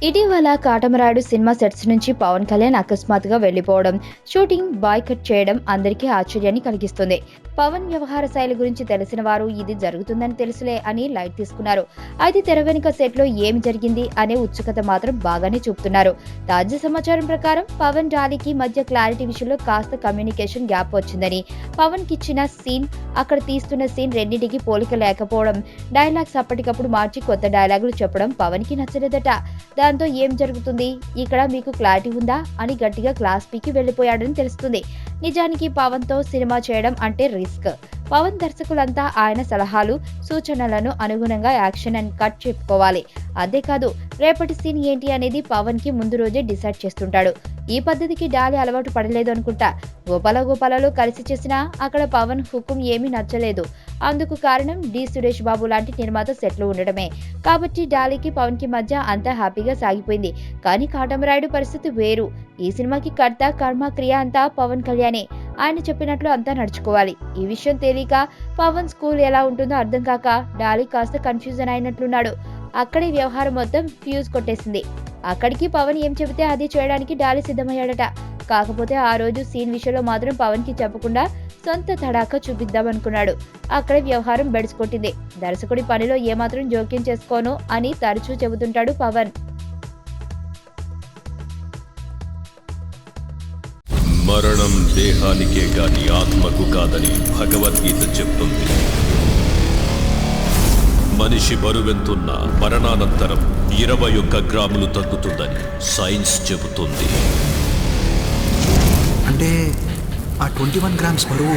ఇటీవల Katamarayudu cinema sets నుంచి పవన్ కళ్యాణ్ అకస్మాత్తుగా వెళ్లిపోవడం, షూటింగ్ బాయ్కట్ చేయడం అందరికీ ఆశ్చర్యాన్ని కలిగిస్తుంది. పవన్ వ్యవహార శైలి గురించి తెలిసిన వారు ఇది జరుగుతుందని తెలుసులే అని లైట్ తీసుకున్నారు. అయితే తెర వెనుక సెట్ లో ఏమి జరిగింది అనే ఉత్సుకత మాత్రం బాగానే చూపుతున్నారు. తాజా సమాచారం ప్రకారం పవన్ డాలీకి మధ్య క్లారిటీ విషయంలో కాస్త కమ్యూనికేషన్ గ్యాప్ వచ్చిందని, పవన్ కిచ్చిన సీన్, అక్కడ తీస్తున్న సీన్ రెండింటికి పోలిక లేకపోవడం, డైలాగ్స్ అప్పటికప్పుడు మార్చి కొత్త డైలాగులు చెప్పడం పవన్ కి నచ్చలేదట. దాంతో ఏం జరుగుతుంది, ఇక్కడ మీకు క్లారిటీ ఉందా అని గట్టిగా క్లాస్ పీకి వెళ్లిపోయాడని తెలుస్తుంది. నిజానికి పవన్ తో సినిమా చేయడం అంటే రిస్క్. పవన్ దర్శకులంతా ఆయన సలహాలు, సూచనలను అనుగుణంగా యాక్షన్ అండ్ కట్ చెప్పుకోవాలి. అంతేకాదు రేపటి సీన్ ఏంటి అనేది పవన్ కి ముందు రోజే డిసైడ్ చేస్తుంటాడు. ఈ పద్ధతికి డాలీ అలవాటు పడలేదు అనుకుంటా. గోపాలలో కలిసి చేసినా అక్కడ పవన్ హుకుం ఏమీ నచ్చలేదు. అందుకు కారణం డి సురేష్ బాబు లాంటి నిర్మాత సెట్లు ఉండడమే. కాబట్టి డాలీకి పవన్ కి మధ్య అంతా హ్యాపీగా సాగిపోయింది. కానీ కాటమరాయుడు పరిస్థితి వేరు. ఈ సినిమాకి కర్త, కర్మ, క్రియ అంతా పవన్ కళ్యాణే. ఆయన చెప్పినట్లు అంతా నడుచుకోవాలి. ఈ విషయం తెలియక, పవన్ స్కూల్ ఎలా ఉంటుందో అర్థం కాక డాలీ కాస్త కన్ఫ్యూజన్ అయినట్లున్నాడు. అక్కడే వ్యవహారం మొత్తం ఫ్యూజ్ కొట్టేసింది. అక్కడికి పవన్ ఏం చెబితే అది చేయడానికి డాలీ సిద్ధమయ్యాడట. కాకపోతే ఆ రోజు సీన్ విషయంలో మాత్రం పవన్ కి చెప్పకుండా సొంత తడాకా చూపిద్దామనుకున్నాడు. అక్కడే వ్యవహారం బెడిసికొట్టింది. దర్శకుడి పనిలో ఏమాత్రం జోక్యం చేసుకోను అని తరచూ చెబుతుంటాడు పవన్. మరణం దేహానికే గాని ఆత్మకు కాదని భగవద్గీత చెప్తుంది. మనిషి బరువెంతున్న మరణానంతరం 21 గ్రాములు తగ్గుతుందని సైన్స్ చెబుతుంది. అంటే ఆ 21 గ్రామ్స్ బరువు